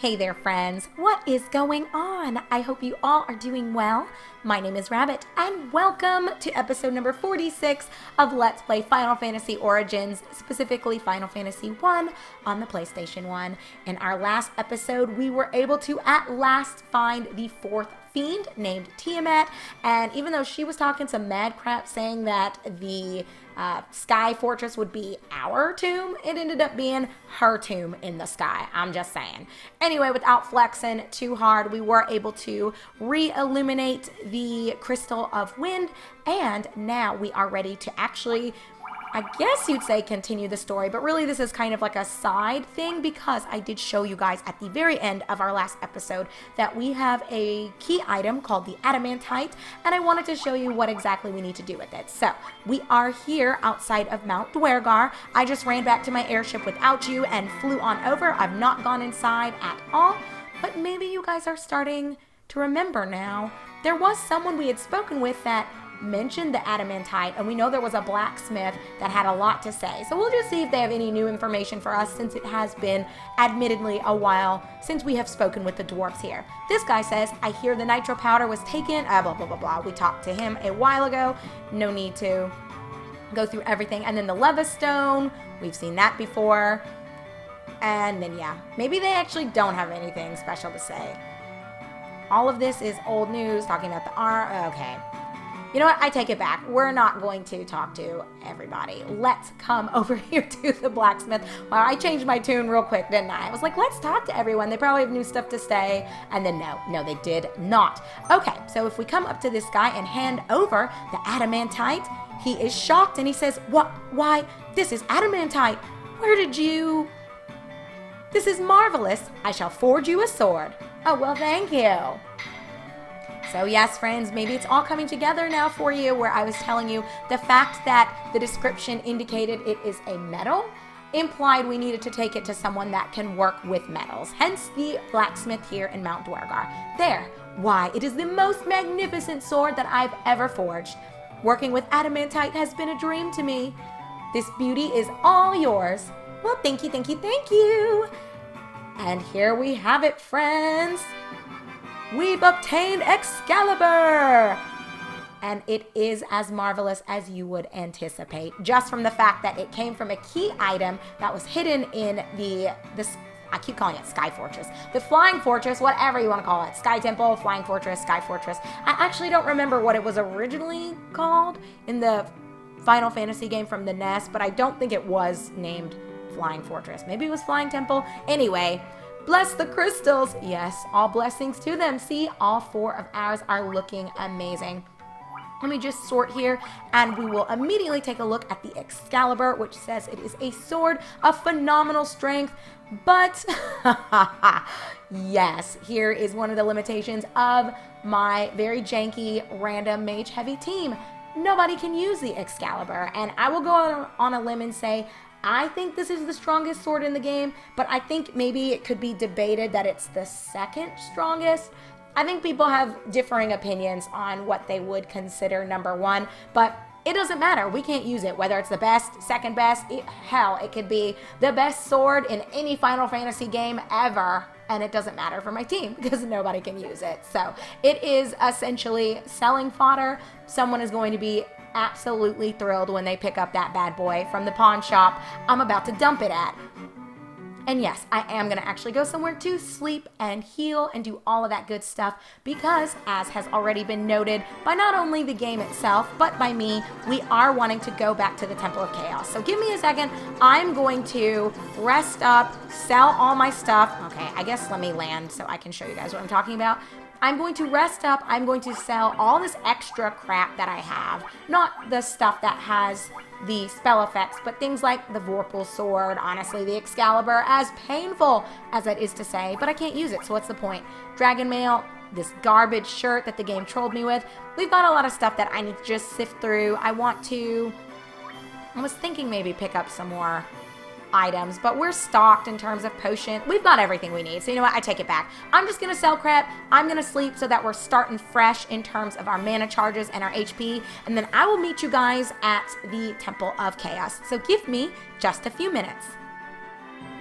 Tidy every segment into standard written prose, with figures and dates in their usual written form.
Hey there, friends. What is going on? I hope you all are doing well. My name is Rabbit, and welcome to episode number 46 of Let's Play Final Fantasy Origins, specifically Final Fantasy 1 on the PlayStation 1. In our last episode, we were able to at last find the fourth fiend named Tiamat, and even though she was talking some mad crap saying that the Sky Fortress would be our tomb, it ended up being her tomb in the sky. I'm just saying. Anyway, without flexing too hard, we were able to re-illuminate the Crystal of Wind, and now we are ready to actually, I guess you'd say, continue the story, but really this is kind of like a side thing because I did show you guys at the very end of our last episode that we have a key item called the Adamantite, and I wanted to show you what exactly we need to do with it. So we are here outside of Mount Duergar. I just ran back to my airship without you and flew on over. I've not gone inside at all, but maybe you guys are starting to remember now. There was someone we had spoken with that mentioned the Adamantite, and we know there was a blacksmith that had a lot to say. So we'll just see if they have any new information for us, since it has been admittedly a while since we have spoken with the dwarves here. This guy says, I hear the nitro powder was taken, blah, blah, blah, blah. We talked to him a while ago. No need to go through everything. And then the Leva Stone, we've seen that before. And then, yeah, maybe they actually don't have anything special to say. All of this is old news, talking about the okay. You know what? I take it back. We're not going to talk to everybody. Let's come over here to the blacksmith. Wow, I changed my tune real quick, didn't I? I was like, let's talk to everyone. They probably have new stuff to say. And then no, they did not. Okay, so if we come up to this guy and hand over the Adamantite, he is shocked and he says, what? Why? This is Adamantite. Where did you? This is marvelous. I shall forge you a sword. Oh, well, thank you. So yes, friends, maybe it's all coming together now for you, where I was telling you the fact that the description indicated it is a metal implied we needed to take it to someone that can work with metals. Hence the blacksmith here in Mount Duergar. There. Why, it is the most magnificent sword that I've ever forged. Working with Adamantite has been a dream to me. This beauty is all yours. Well, thank you, thank you, thank you. And here we have it, friends. We've obtained Excalibur! And it is as marvelous as you would anticipate, just from the fact that it came from a key item that was hidden in this. I keep calling it Sky Fortress. The Flying Fortress, whatever you want to call it. Sky Temple, Flying Fortress, Sky Fortress. I actually don't remember what it was originally called in the Final Fantasy game from the NES, but I don't think it was named Flying Fortress. Maybe it was Flying Temple. Anyway, bless the crystals. Yes, all blessings to them. See, all four of ours are looking amazing. Let me just sort here, and we will immediately take a look at the Excalibur, which says it is a sword of phenomenal strength. But, yes, here is one of the limitations of my very janky, random, mage-heavy team. Nobody can use the Excalibur, and I will go on a limb and say I think this is the strongest sword in the game, but I think maybe it could be debated that it's the second strongest. I think people have differing opinions on what they would consider number one, but it doesn't matter. We can't use it, whether it's the best, second best, hell, it could be the best sword in any Final Fantasy game ever, and it doesn't matter for my team because nobody can use it. So it is essentially selling fodder. Someone is going to be absolutely thrilled when they pick up that bad boy from the pawn shop I'm about to dump it at. And yes, I am going to actually go somewhere to sleep and heal and do all of that good stuff because, as has already been noted by not only the game itself, but by me, we are wanting to go back to the Temple of Chaos. So give me a second. I'm going to rest up, sell all my stuff. Okay, I guess let me land so I can show you guys what I'm talking about. I'm going to rest up. I'm going to sell all this extra crap that I have. Not the stuff that has the spell effects, but things like the Vorpal Sword, honestly, the Excalibur, as painful as that is to say, but I can't use it, so what's the point? Dragon Mail, this garbage shirt that the game trolled me with. We've got a lot of stuff that I need to just sift through. I was thinking maybe pick up some more items, but we're stocked in terms of potion. We've got everything we need. So you know what? I take it back. I'm just going to sell crap. I'm going to sleep so that we're starting fresh in terms of our mana charges and our HP. And then I will meet you guys at the Temple of Chaos. So give me just a few minutes.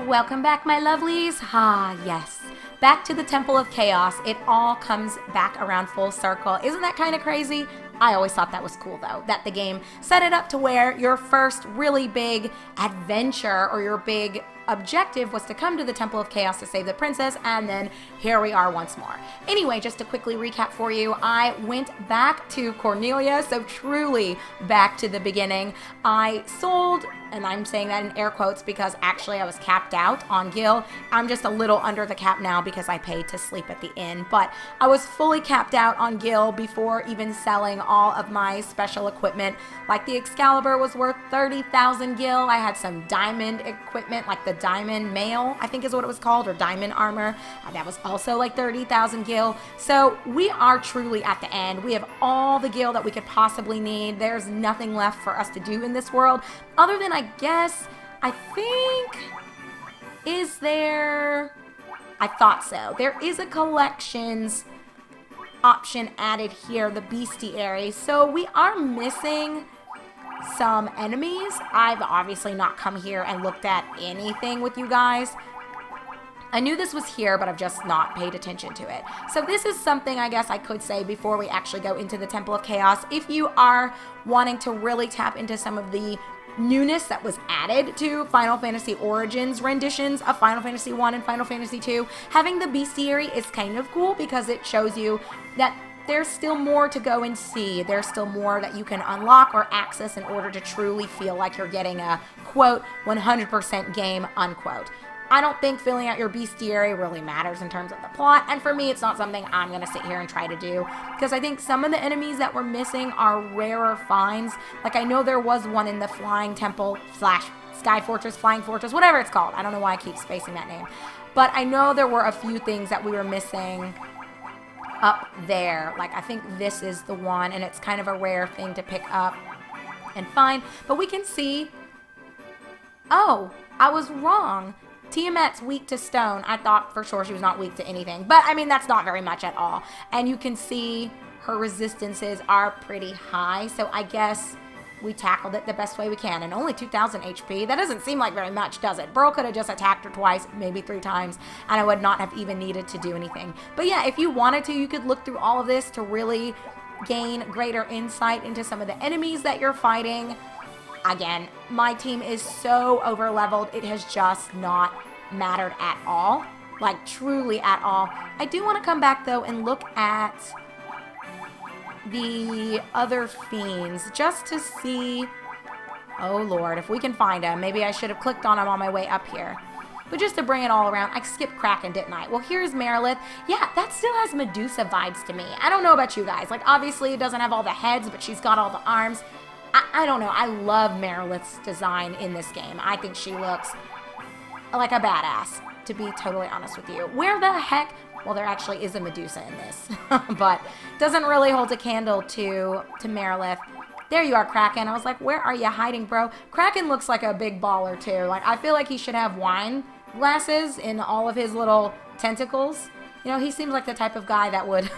Welcome back, my lovelies. Ah, yes. back to the Temple of Chaos. It all comes back around full circle. Isn't that kind of crazy? I always thought that was cool, though, that the game set it up to where your first really big adventure or your big objective was to come to the Temple of Chaos to save the princess, and then here we are once more. Anyway, just to quickly recap for you, I went back to Cornelia, so truly back to the beginning. I sold, and I'm saying that in air quotes because actually I was capped out on Gil. I'm just a little under the cap now because I paid to sleep at the inn, but I was fully capped out on Gil before even selling all of my special equipment. Like the Excalibur was worth 30,000 Gil. I had some diamond equipment, like the diamond mail, I think is what it was called, or diamond armor. That was also like 30,000 Gil. So we are truly at the end. We have all the Gil that we could possibly need. There's nothing left for us to do in this world other than, I think, is there? I thought so. There is a collections option added here, the bestiary. So we are missing some enemies. I've obviously not come here and looked at anything with you guys. I knew this was here, but I've just not paid attention to it. So this is something I guess I could say before we actually go into the Temple of Chaos. If you are wanting to really tap into some of the newness that was added to Final Fantasy Origins renditions of Final Fantasy 1 and Final Fantasy 2, having the bestiary is kind of cool because it shows you that there's still more to go and see. There's still more that you can unlock or access in order to truly feel like you're getting a, quote, 100% game, unquote. I don't think filling out your bestiary really matters in terms of the plot, and for me, it's not something I'm going to sit here and try to do, because I think some of the enemies that we're missing are rarer finds. Like, I know there was one in the Flying Temple / Sky Fortress, Flying Fortress, whatever it's called. I don't know why I keep spacing that name. But I know there were a few things that we were missing up there. Like, I think this is the one, and it's kind of a rare thing to pick up and find. But we can see, oh, I was wrong. Tiamat's weak to stone. I thought for sure she was not weak to anything. But, I mean, that's not very much at all. And you can see her resistances are pretty high. So, I guess we tackled it the best way we can. And only 2,000 HP. That doesn't seem like very much, does it? Burl could have just attacked her twice, maybe 3 times, and I would not have even needed to do anything. But, yeah, if you wanted to, you could look through all of this to really gain greater insight into some of the enemies that you're fighting. Again, my team is so over-leveled, it has just not mattered at all. Like, truly at all. I do want to come back, though, and look at the other fiends, just to see, oh Lord, if we can find them. Maybe I should have clicked on them on my way up here. But just to bring it all around, I skipped Kraken, didn't I? Well, here's Merilith. Yeah, that still has Medusa vibes to me. I don't know about you guys. Like, obviously, it doesn't have all the heads, but she's got all the arms. I don't know. I love Merilith's design in this game. I think she looks like a badass, to be totally honest with you. Where the heck? Well, there actually is a Medusa in this, but doesn't really hold a candle to Merilith. There you are, Kraken. I was like, where are you hiding, bro? Kraken looks like a big baller, too. Like, I feel like he should have wine glasses in all of his little tentacles. You know, he seems like the type of guy that would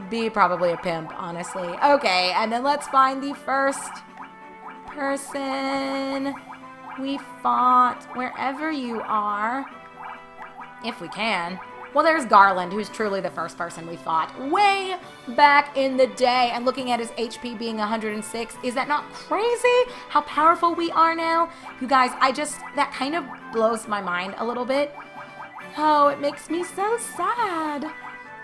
be probably a pimp, honestly. Okay, and then let's find the first person we fought, wherever you are, if we can. Well, there's Garland, who's truly the first person we fought way back in the day. And looking at his HP being 106, is that not crazy how powerful we are now? You guys, that kind of blows my mind a little bit. Oh, it makes me so sad.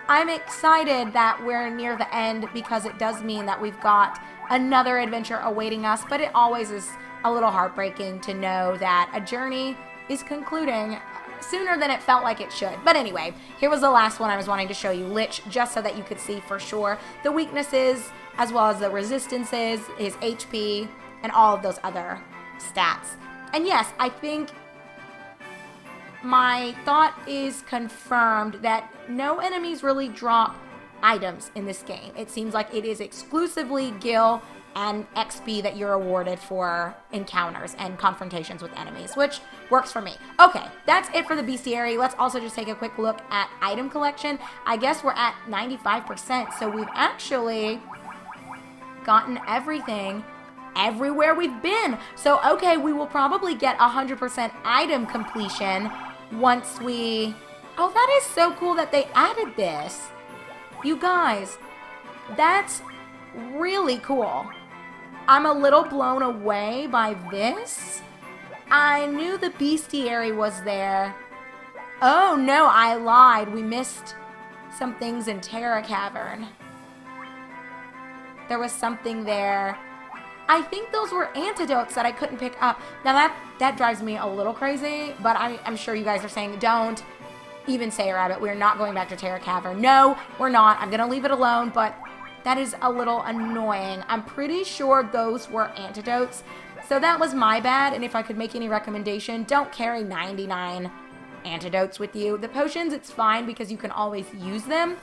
I'm excited that we're near the end because it does mean that we've got another adventure awaiting us, but it always is a little heartbreaking to know that a journey is concluding sooner than it felt like it should. But anyway, here was the last one I was wanting to show you, Lich, just so that you could see for sure the weaknesses as well as the resistances, his HP, and all of those other stats. And yes, I think my thought is confirmed that no enemies really drop items in this game. It seems like it is exclusively Gil and XP that you're awarded for encounters and confrontations with enemies, which works for me. Okay, that's it for the bestiary. Let's also just take a quick look at item collection. I guess we're at 95%, so we've actually gotten everything everywhere we've been. So, okay, we will probably get 100% item completion once we... Oh, that is so cool that they added this. You guys, that's really cool. I'm a little blown away by this. I knew the bestiary was there. Oh no, I lied. We missed some things in Terra Cavern. There was something there. I think those were antidotes that I couldn't pick up. Now that drives me a little crazy, but I'm sure you guys are saying, don't even say it, Rabbit. We're not going back to Terra Cavern. No, we're not. I'm going to leave it alone, but that is a little annoying. I'm pretty sure those were antidotes. So that was my bad, and if I could make any recommendation, don't carry 99 antidotes with you. The potions, it's fine because you can always use them.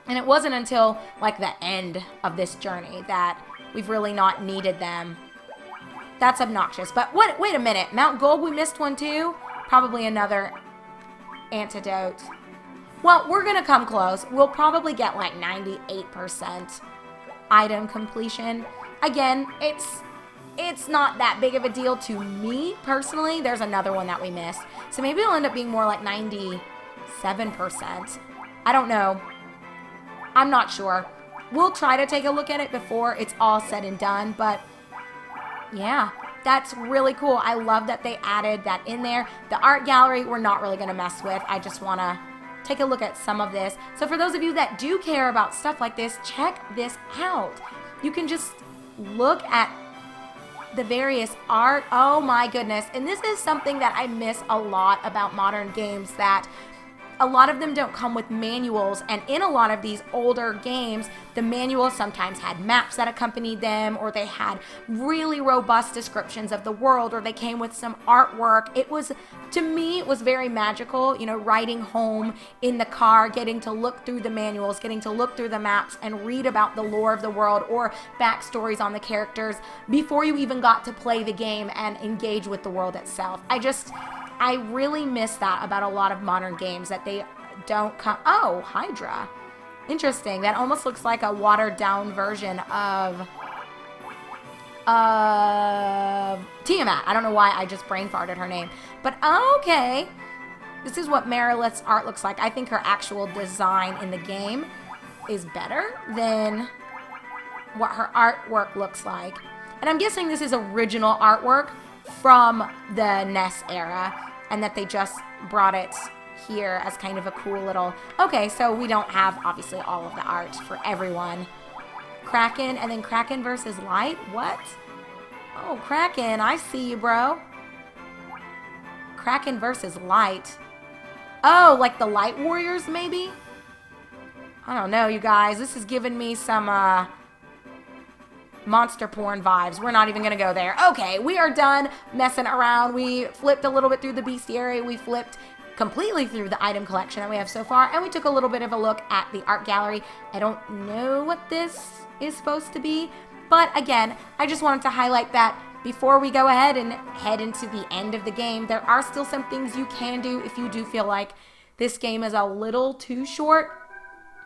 And it wasn't until like the end of this journey that we've really not needed them. That's obnoxious. But wait a minute. Mount Gold, we missed one too? Probably another antidote. Well, we're going to come close. We'll probably get like 98% item completion. Again, it's not that big of a deal to me personally. There's another one that we missed. So maybe it'll end up being more like 97%. I don't know. I'm not sure. We'll try to take a look at it before it's all said and done. But yeah, that's really cool. I love that they added that in there. The art gallery, we're not really going to mess with. I just want to take a look at some of this. So for those of you that do care about stuff like this, check this out. You can just look at the various art. Oh my goodness. And this is something that I miss a lot about modern games, that a lot of them don't come with manuals, and in a lot of these older games, the manuals sometimes had maps that accompanied them, or they had really robust descriptions of the world, or they came with some artwork. It was, to me, it was very magical, you know, riding home in the car, getting to look through the manuals, getting to look through the maps and read about the lore of the world or backstories on the characters before you even got to play the game and engage with the world itself. I really miss that about a lot of modern games, that they don't come... Oh, Hydra. Interesting. That almost looks like a watered-down version of Tiamat. I don't know why I just brain farted her name. But okay. This is what Merilith's art looks like. I think her actual design in the game is better than what her artwork looks like. And I'm guessing this is original artwork from the NES era, and that they just brought it here as kind of a cool little... Okay, so we don't have, obviously, all of the art for everyone. Kraken, and then Kraken versus Light? What? Oh, Kraken, I see you, bro. Kraken versus Light. Oh, like the Light Warriors, maybe? I don't know, you guys. This is giving me some, monster porn vibes. We're not even going to go there. Okay, we are done messing around. We flipped a little bit through the bestiary. We flipped completely through the item collection that we have so far, and we took a little bit of a look at the art gallery. I don't know what this is supposed to be, but again, I just wanted to highlight that before we go ahead and head into the end of the game, there are still some things you can do if you do feel like this game is a little too short.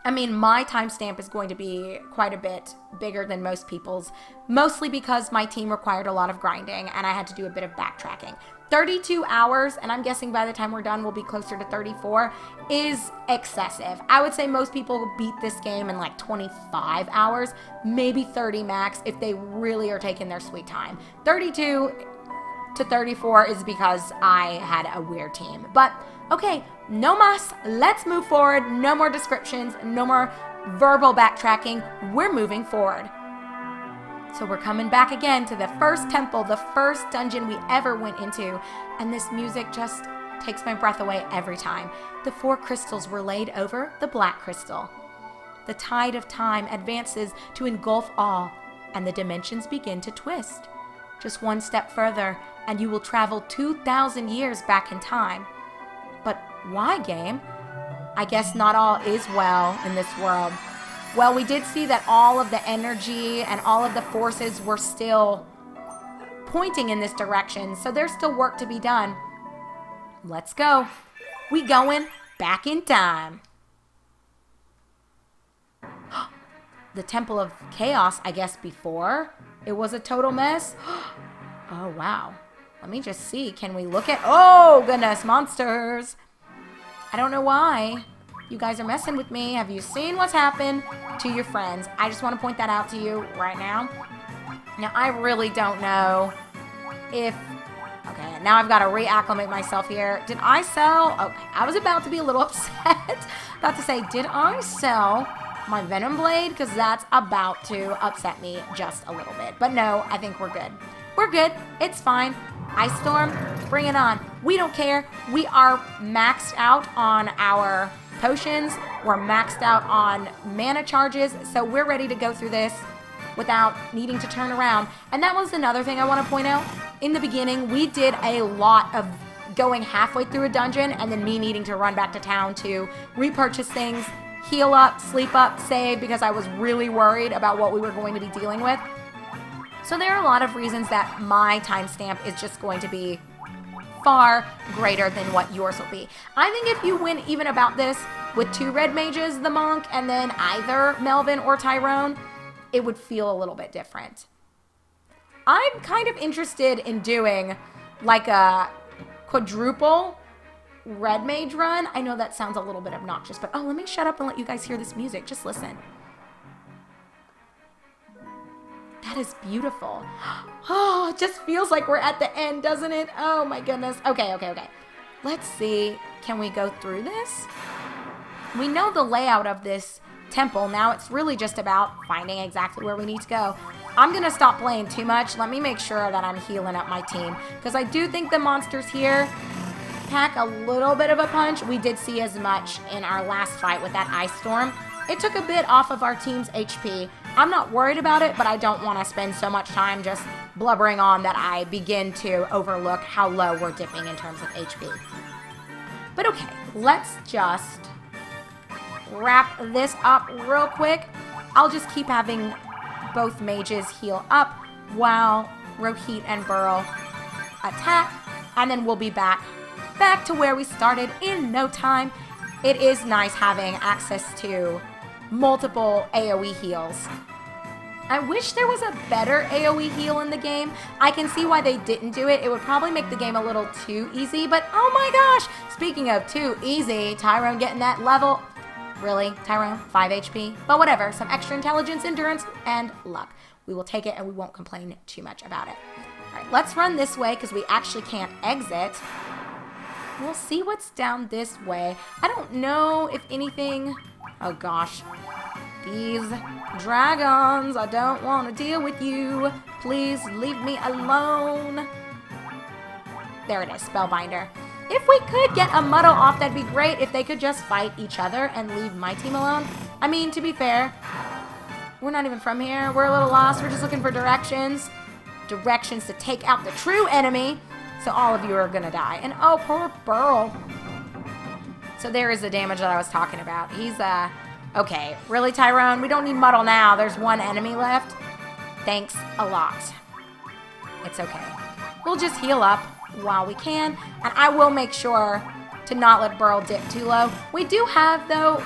I mean, my timestamp is going to be quite a bit bigger than most people's, mostly because my team required a lot of grinding and I had to do a bit of backtracking. 32 hours, and I'm guessing by the time we're done we'll be closer to 34, is excessive. I would say most people beat this game in like 25 hours, maybe 30 max if they really are taking their sweet time. 32 to 34 is because I had a weird team. But okay, no mas, let's move forward. No more descriptions, no more verbal backtracking. We're moving forward. So we're coming back again to the first temple, the first dungeon we ever went into, and this music just takes my breath away every time. The 4 crystals were laid over the black crystal. The tide of time advances to engulf all, and the dimensions begin to twist. Just one step further, and you will travel 2,000 years back in time. But why, game? I guess not all is well in this world. Well, we did see that all of the energy and all of the forces were still pointing in this direction, so there's still work to be done. Let's go. We going back in time. The Temple of Chaos, I guess before it was a total mess. Oh, wow. Let me just see. Can we look at... Oh, goodness, monsters. I don't know why you guys are messing with me. Have you seen what's happened to your friends? I just want to point that out to you right now. Now, I really don't know if... Okay, now I've got to reacclimate myself here. Did I sell? Okay, I was about to be a little upset. About to say, did I sell my Venom Blade? Because that's about to upset me just a little bit. But no, I think we're good. We're good. It's fine. Ice Storm, bring it on. We don't care. We are maxed out on our potions. We're maxed out on mana charges. So we're ready to go through this without needing to turn around. And that was another thing I want to point out. In the beginning, we did a lot of going halfway through a dungeon and then me needing to run back to town to repurchase things, heal up, sleep up, save, because I was really worried about what we were going to be dealing with. So there are a lot of reasons that my timestamp is just going to be far greater than what yours will be. I think if you went even about this with 2 red mages, the monk, and then either Melvin or Tyrone, it would feel a little bit different. I'm kind of interested in doing like a quadruple red mage run. I know that sounds a little bit obnoxious, but let me shut up and let you guys hear this music. Just listen. That is beautiful. Oh, it just feels like we're at the end, doesn't it? Oh my goodness. Okay. Let's see. Can we go through this? We know the layout of this temple. Now it's really just about finding exactly where we need to go. I'm going to stop playing too much. Let me make sure that I'm healing up my team, because I do think the monsters here pack a little bit of a punch. We did see as much in our last fight with that ice storm. It took a bit off of our team's HP. I'm not worried about it, but I don't want to spend so much time just blubbering on that I begin to overlook how low we're dipping in terms of HP. But okay, let's just wrap this up real quick. I'll just keep having both mages heal up while Rohit and Burl attack, and then we'll be back to where we started in no time. It is nice having access to multiple AoE heals. I wish there was a better AoE heal in the game. I can see why they didn't do it. It would probably make the game a little too easy, but oh my gosh, speaking of too easy, Tyrone getting that level. Really, Tyrone? 5 HP? But whatever, some extra intelligence, endurance, and luck. We will take it and we won't complain too much about it. All right, let's run this way because we actually can't exit. We'll see what's down this way. I don't know if anything... Oh gosh. These dragons, I don't want to deal with you. Please leave me alone. There it is, Spellbinder. If we could get a muddle off, that'd be great. If they could just fight each other and leave my team alone. I mean, to be fair, we're not even from here. We're a little lost. We're just looking for directions. Directions to take out the true enemy. So all of you are going to die. And oh, poor Burl. So there is the damage that I was talking about. He's, okay. Really, Tyrone? We don't need muddle now. There's one enemy left. Thanks a lot. It's okay. We'll just heal up while we can, and I will make sure to not let Burl dip too low. We do have, though,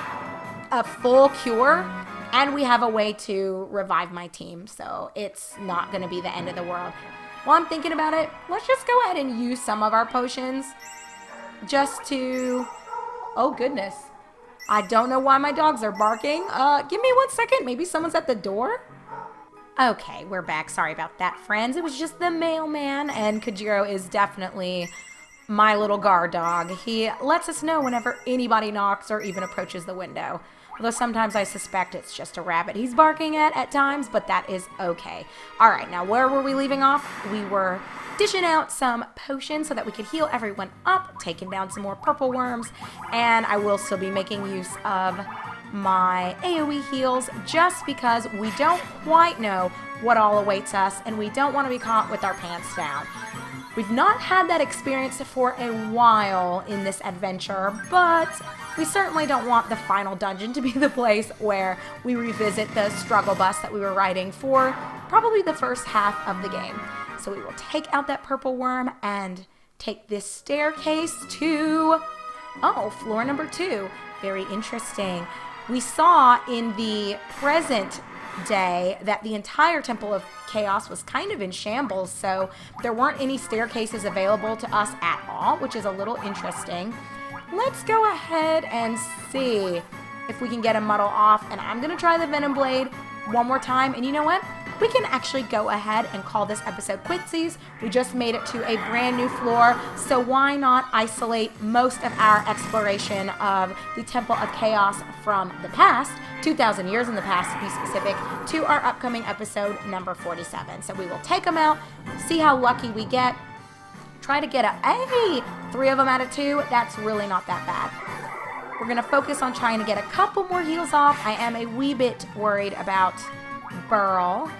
a full cure, and we have a way to revive my team, so it's not going to be the end of the world. While I'm thinking about it, let's just go ahead and use some of our potions just to... Oh, goodness. I don't know why my dogs are barking. Give me 1 second. Maybe someone's at the door? Okay, we're back. Sorry about that, friends. It was just the mailman, and Kajiro is definitely my little guard dog. He lets us know whenever anybody knocks or even approaches the window. Although sometimes I suspect it's just a rabbit he's barking at times, but that is okay. All right, now where were we leaving off? We were dishing out some potions so that we could heal everyone up, taking down some more purple worms, and I will still be making use of my AoE heals just because we don't quite know what all awaits us and we don't want to be caught with our pants down. We've not had that experience for a while in this adventure, but we certainly don't want the final dungeon to be the place where we revisit the struggle bus that we were riding for probably the first half of the game. So we will take out that purple worm and take this staircase to, floor number 2. Very interesting. We saw in the present day that the entire Temple of Chaos was kind of in shambles, so there weren't any staircases available to us at all, which is a little interesting. let's go ahead and see if we can get a muddle off. And I'm going to try the Venom Blade one more time. And you know what? We can actually go ahead and call this episode quitsies. We just made it to a brand new floor, so why not isolate most of our exploration of the Temple of Chaos from the past, 2,000 years in the past to be specific, to our upcoming episode number 47. So we will take them out, see how lucky we get, try to get hey, 3 of them out of 2. That's really not that bad. We're going to focus on trying to get a couple more heals off. I am a wee bit worried about Burl,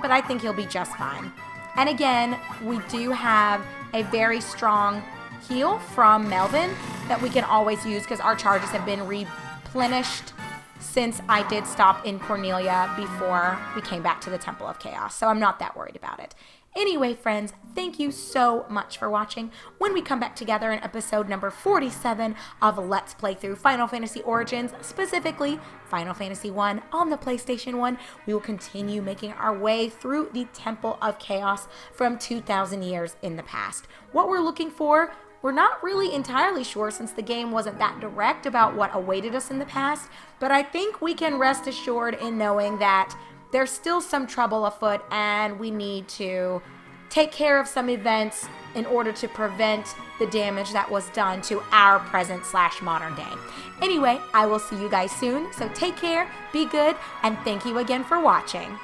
but I think he'll be just fine. And again, we do have a very strong heal from Melvin that we can always use because our charges have been replenished since I did stop in Cornelia before we came back to the Temple of Chaos. So I'm not that worried about it. Anyway, friends, thank you so much for watching. When we come back together in episode number 47 of Let's Play Through Final Fantasy Origins, specifically Final Fantasy 1 on the PlayStation 1, we will continue making our way through the Temple of Chaos from 2,000 years in the past. What we're looking for, we're not really entirely sure since the game wasn't that direct about what awaited us in the past, but I think we can rest assured in knowing that there's still some trouble afoot and we need to take care of some events in order to prevent the damage that was done to our present/modern day. Anyway, I will see you guys soon, so take care, be good, and thank you again for watching.